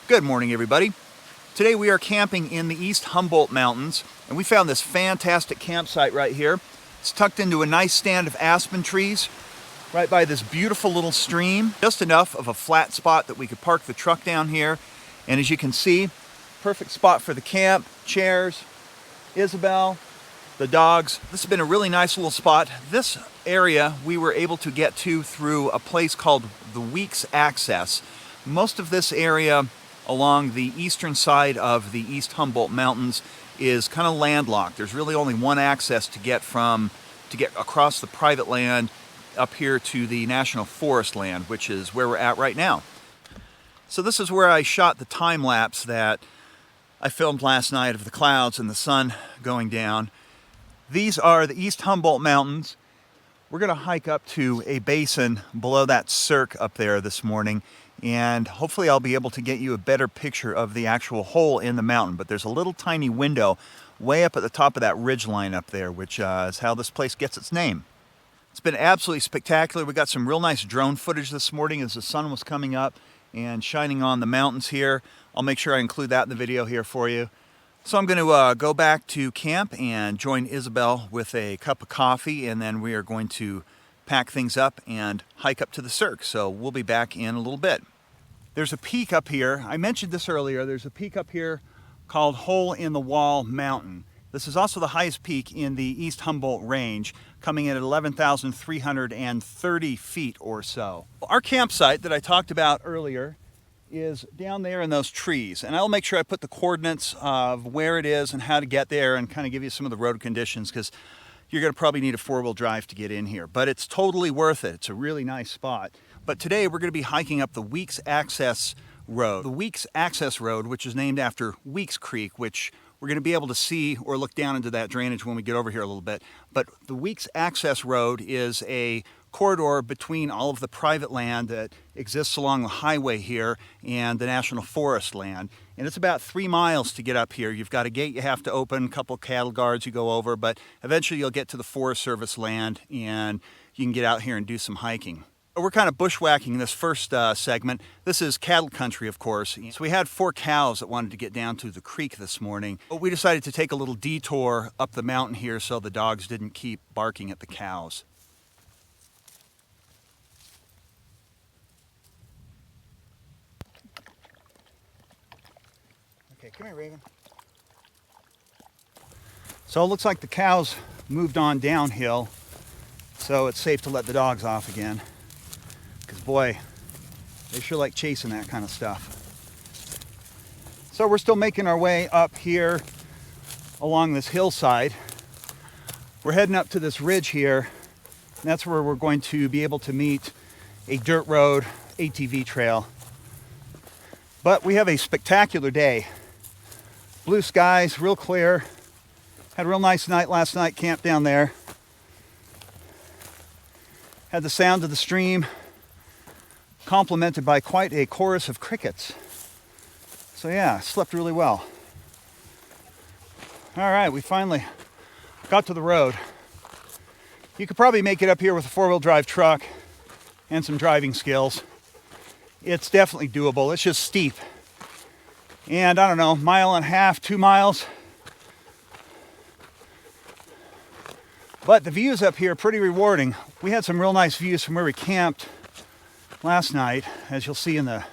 Good morning, everybody. Today we are camping in the East Humboldt Mountains, and we found this fantastic campsite right here. It's tucked into a nice stand of aspen trees right by this beautiful little stream. Just enough of a flat spot that we could park the truck down here. And as you can see, perfect spot for the camp, chairs, Isabel, the dogs. This has been a really nice little spot. This area we were able to get to through a place called the Weeks Access. Most of this area along the eastern side of the East Humboldt Mountains is kind of landlocked. There's really only one access to get across the private land up here to the National Forest land, which is where we're at right now. So this is where I shot the time lapse that I filmed last night of the clouds and the sun going down. These are the East Humboldt Mountains. We're going to hike up to a basin below that cirque up there this morning, and hopefully I'll be able to get you a better picture of the actual hole in the mountain. But there's a little tiny window way up at the top of that ridge line up there, which is how this place gets its name. It's been absolutely spectacular. We got some real nice drone footage this morning as the sun was coming up and shining on the mountains here. I'll make sure I include that in the video here for you. So I'm going to go back to camp and join Isabel with a cup of coffee, and then we are going to pack things up and hike up to the cirque. So we'll be back in a little bit. There's a peak up here. I mentioned this earlier. There's a peak up here called Hole in the Wall Mountain. This is also the highest peak in the East Humboldt range, coming in at 11,330 feet or so. Our campsite that I talked about earlier is down there in those trees, and I'll make sure I put the coordinates of where it is and how to get there and kind of give you some of the road conditions, because you're going to probably need a four-wheel drive to get in here, but it's totally worth it. It's a really nice spot. But today we're going to be hiking up the Weeks Access Road. The Weeks Access Road, which is named after Weeks Creek, which we're going to be able to see or look down into that drainage when we get over here a little bit. But the Weeks Access Road is a corridor between all of the private land that exists along the highway here and the National Forest land. And it's about 3 miles to get up here. You've got a gate you have to open, a couple cattle guards you go over, but eventually you'll get to the Forest Service land and you can get out here and do some hiking. We're kind of bushwhacking this first segment. This is cattle country, of course. So we had 4 cows that wanted to get down to the creek this morning, but we decided to take a little detour up the mountain here so the dogs didn't keep barking at the cows. Okay, come here, Raven. So it looks like the cows moved on downhill, so it's safe to let the dogs off again. Because boy, they sure like chasing that kind of stuff. So we're still making our way up here along this hillside. We're heading up to this ridge here, and that's where we're going to be able to meet a dirt road ATV trail. But we have a spectacular day. Blue skies, real clear. Had a real nice night last night, camped down there. Had the sound of the stream complemented by quite a chorus of crickets. So yeah, slept really well. All right, we finally got to the road. You could probably make it up here with a 4-wheel drive truck and some driving skills. It's definitely doable. It's just steep. And I don't know, 1.5 miles, 2 miles. But the views up here are pretty rewarding. We had some real nice views from where we camped last night, as you'll see in the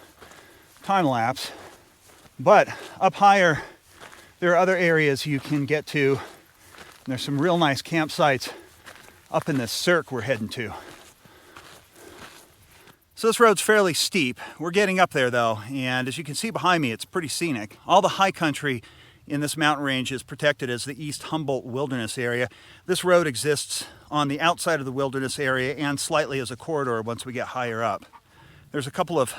time lapse. But up higher, there are other areas you can get to. And there's some real nice campsites up in this cirque we're heading to. So this road's fairly steep. We're getting up there though, and as you can see behind me, it's pretty scenic. All the high country in this mountain range is protected as the East Humboldt Wilderness Area. This road exists on the outside of the wilderness area and slightly as a corridor once we get higher up. There's a couple of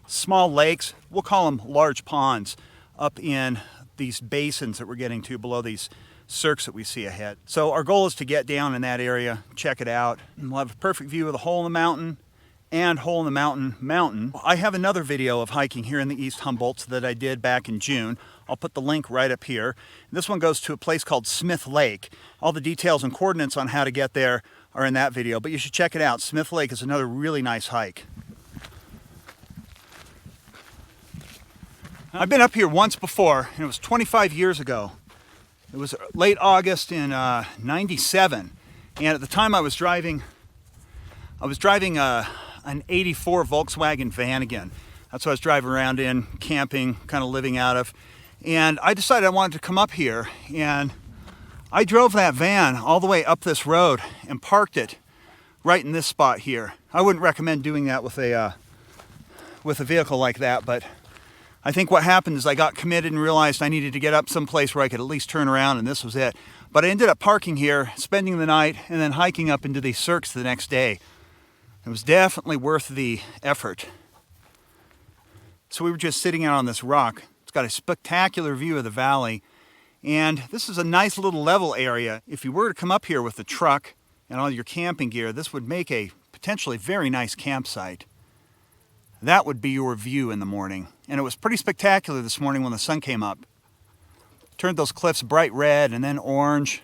small lakes, we'll call them large ponds, up in these basins that we're getting to below these cirques that we see ahead. So our goal is to get down in that area, check it out, and we'll have a perfect view of the Hole in the Mountain and Hole in the Mountain. I have another video of hiking here in the East Humboldt that I did back in June. I'll put the link right up here. This one goes to a place called Smith Lake. All the details and coordinates on how to get there are in that video, but you should check it out. Smith Lake is another really nice hike. I've been up here once before, and it was 25 years ago. It was late August in '97, and at the time I was driving an '84 Volkswagen van again. That's what I was driving around in, camping, kind of living out of. And I decided I wanted to come up here, and I drove that van all the way up this road and parked it right in this spot here. I wouldn't recommend doing that with a vehicle like that, but I think what happened is I got committed and realized I needed to get up someplace where I could at least turn around, and this was it. But I ended up parking here, spending the night, and then hiking up into these cirques the next day. It was definitely worth the effort. So we were just sitting out on this rock. It's got a spectacular view of the valley, and this is a nice little level area. If you were to come up here with the truck and all your camping gear, this would make a potentially very nice campsite. That would be your view in the morning. And it was pretty spectacular this morning when the sun came up. Turned those cliffs bright red and then orange.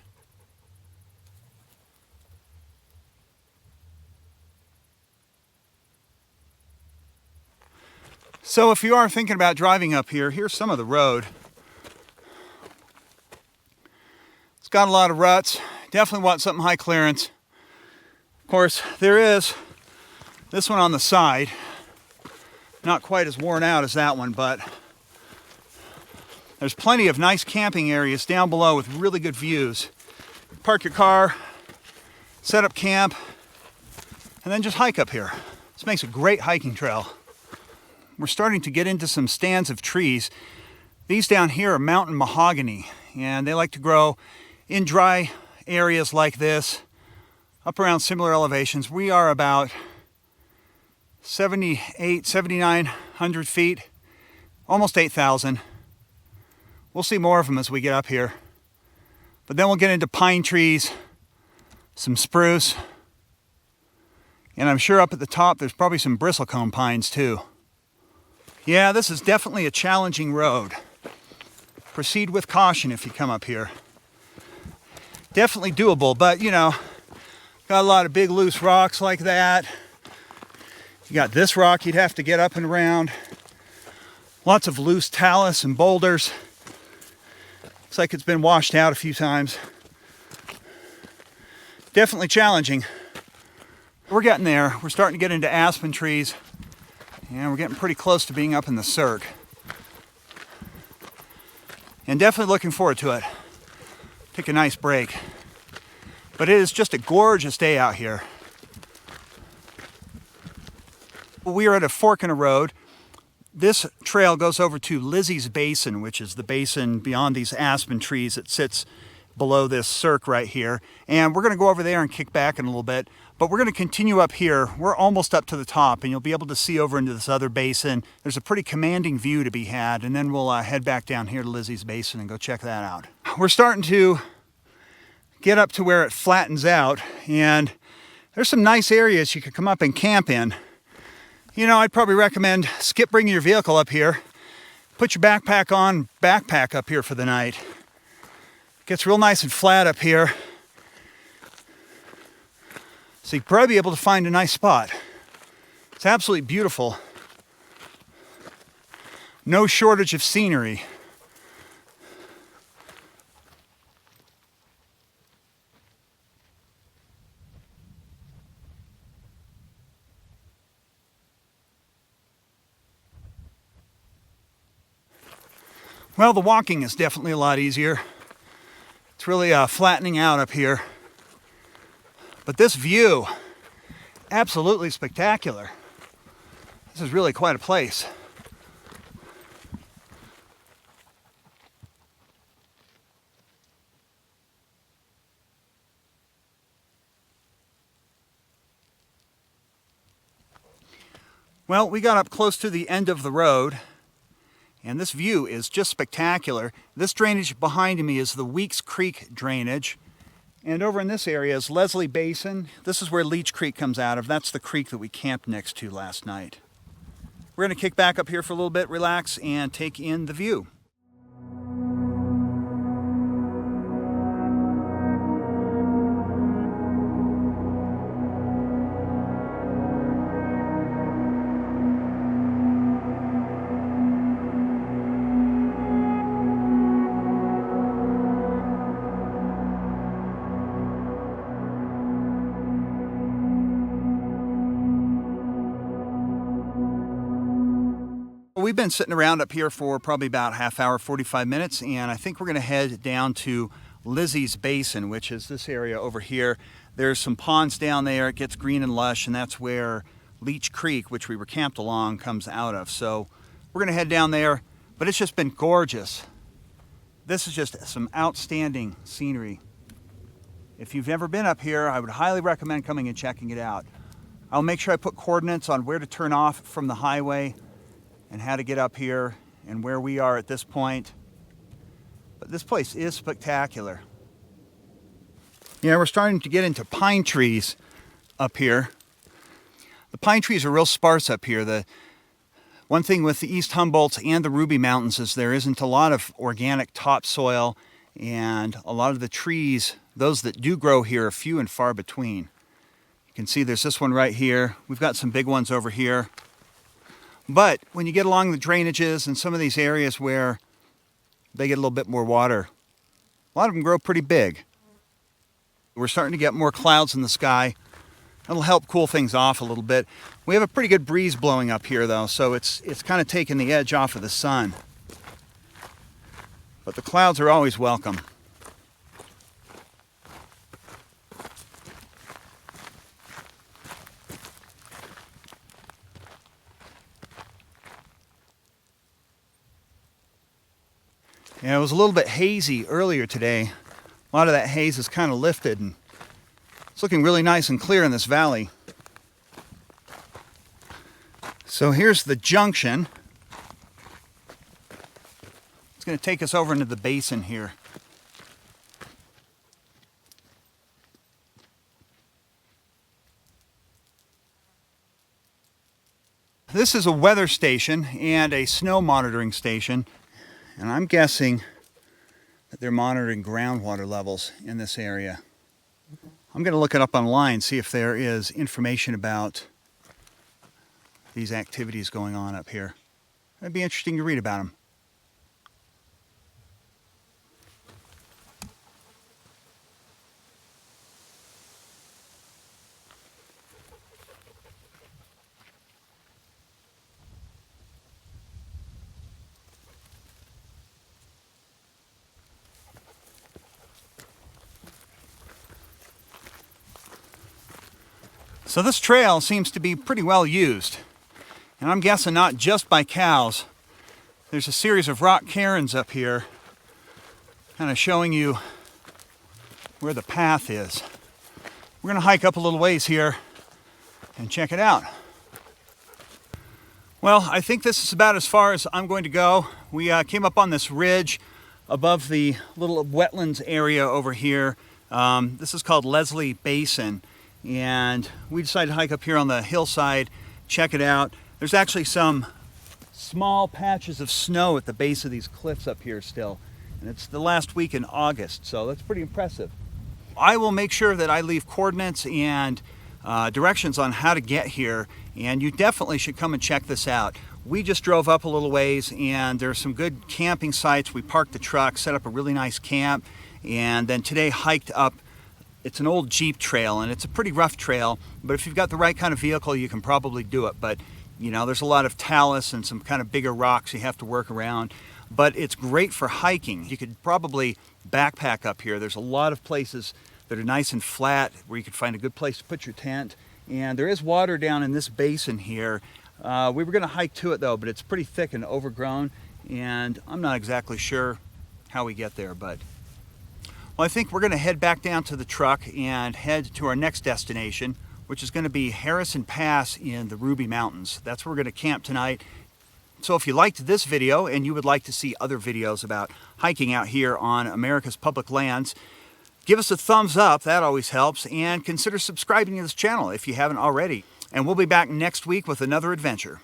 So if you are thinking about driving up here, here's some of the road. It's got a lot of ruts. Definitely want something high clearance. Of course, there is this one on the side. Not quite as worn out as that one, but there's plenty of nice camping areas down below with really good views. Park your car, set up camp, and then just hike up here. This makes a great hiking trail. We're starting to get into some stands of trees. These down here are mountain mahogany, and they like to grow in dry areas like this, up around similar elevations. We are about 7,900 feet, almost 8,000. We'll see more of them as we get up here. But then we'll get into pine trees, some spruce, and I'm sure up at the top there's probably some bristlecone pines too. Yeah, this is definitely a challenging road. Proceed with caution if you come up here. Definitely doable, but you know, got a lot of big loose rocks like that. You got this rock you'd have to get up and around. Lots of loose talus and boulders. Looks like it's been washed out a few times. Definitely challenging. We're getting there. We're starting to get into aspen trees, and we're getting pretty close to being up in the cirque. And definitely looking forward to it. Take a nice break. But it is just a gorgeous day out here. We are at a fork in a road. This trail goes over to Lizzy's Basin, which is the basin beyond these aspen trees that sits below this cirque right here. And we're going to go over there and kick back in a little bit. But we're going to continue up here. We're almost up to the top, and you'll be able to see over into this other basin. There's a pretty commanding view to be had, and then we'll head back down here to Lizzy's Basin and go check that out. We're starting to get up to where it flattens out, and there's some nice areas you could come up and camp in. You know, I'd probably recommend skip bringing your vehicle up here. Put your backpack on, backpack up here for the night. It gets real nice and flat up here. So you'll probably be able to find a nice spot. It's absolutely beautiful. No shortage of scenery. Well, the walking is definitely a lot easier. It's really flattening out up here. But this view, absolutely spectacular. This is really quite a place. Well, we got up close to the end of the road, and this view is just spectacular. This drainage behind me is the Weeks Creek drainage, and over in this area is Leslie Basin. This is where Leech Creek comes out of. That's the creek that we camped next to last night. We're going to kick back up here for a little bit, relax, and take in the view. We've been sitting around up here for probably about half hour, 45 minutes, and I think we're going to head down to Lizzy's Basin, which is this area over here. There's some ponds down there. It gets green and lush, and that's where Leech Creek, which we were camped along, comes out of. So we're going to head down there, but it's just been gorgeous. This is just some outstanding scenery. If you've never been up here, I would highly recommend coming and checking it out. I'll make sure I put coordinates on where to turn off from the highway and how to get up here and where we are at this point. But this place is spectacular. Yeah, we're starting to get into pine trees up here. The pine trees are real sparse up here. The one thing with the East Humboldts and the Ruby Mountains is there isn't a lot of organic topsoil, and a lot of the trees, those that do grow here, are few and far between. You can see there's this one right here. We've got some big ones over here. But when you get along the drainages and some of these areas where they get a little bit more water, a lot of them grow pretty big. We're starting to get more clouds in the sky. That'll help cool things off a little bit. We have a pretty good breeze blowing up here though, so it's kind of taking the edge off of the sun. But the clouds are always welcome. Yeah, it was a little bit hazy earlier today. A lot of that haze is kind of lifted, and it's looking really nice and clear in this valley. So here's the junction. It's going to take us over into the basin here. This is a weather station and a snow monitoring station. And I'm guessing that they're monitoring groundwater levels in this area. I'm going to look it up online, see if there is information about these activities going on up here. It'd be interesting to read about them. So this trail seems to be pretty well used, and I'm guessing not just by cows. There's a series of rock cairns up here, kind of showing you where the path is. We're going to hike up a little ways here and check it out. Well, I think this is about as far as I'm going to go. We came up on this ridge above the little wetlands area over here. This is called Leslie Basin. And we decided to hike up here on the hillside, check it out. There's actually some small patches of snow at the base of these cliffs up here still. And it's the last week in August, so that's pretty impressive. I will make sure that I leave coordinates and directions on how to get here, and you definitely should come and check this out. We just drove up a little ways, and there's some good camping sites. We parked the truck, set up a really nice camp, and then today hiked up. It's an old Jeep trail, and it's a pretty rough trail, but if you've got the right kind of vehicle, you can probably do it. But, you know, there's a lot of talus and some kind of bigger rocks you have to work around. but it's great for hiking. You could probably backpack up here. There's a lot of places that are nice and flat where you could find a good place to put your tent. And there is water down in this basin here. We were going to hike to it though, but it's pretty thick and overgrown, and I'm not exactly sure how we get there. But well, I think we're going to head back down to the truck and head to our next destination, which is going to be Harrison Pass in the Ruby Mountains. That's where we're going to camp tonight. So if you liked this video and you would like to see other videos about hiking out here on America's public lands, give us a thumbs up, that always helps, and consider subscribing to this channel if you haven't already. And we'll be back next week with another adventure.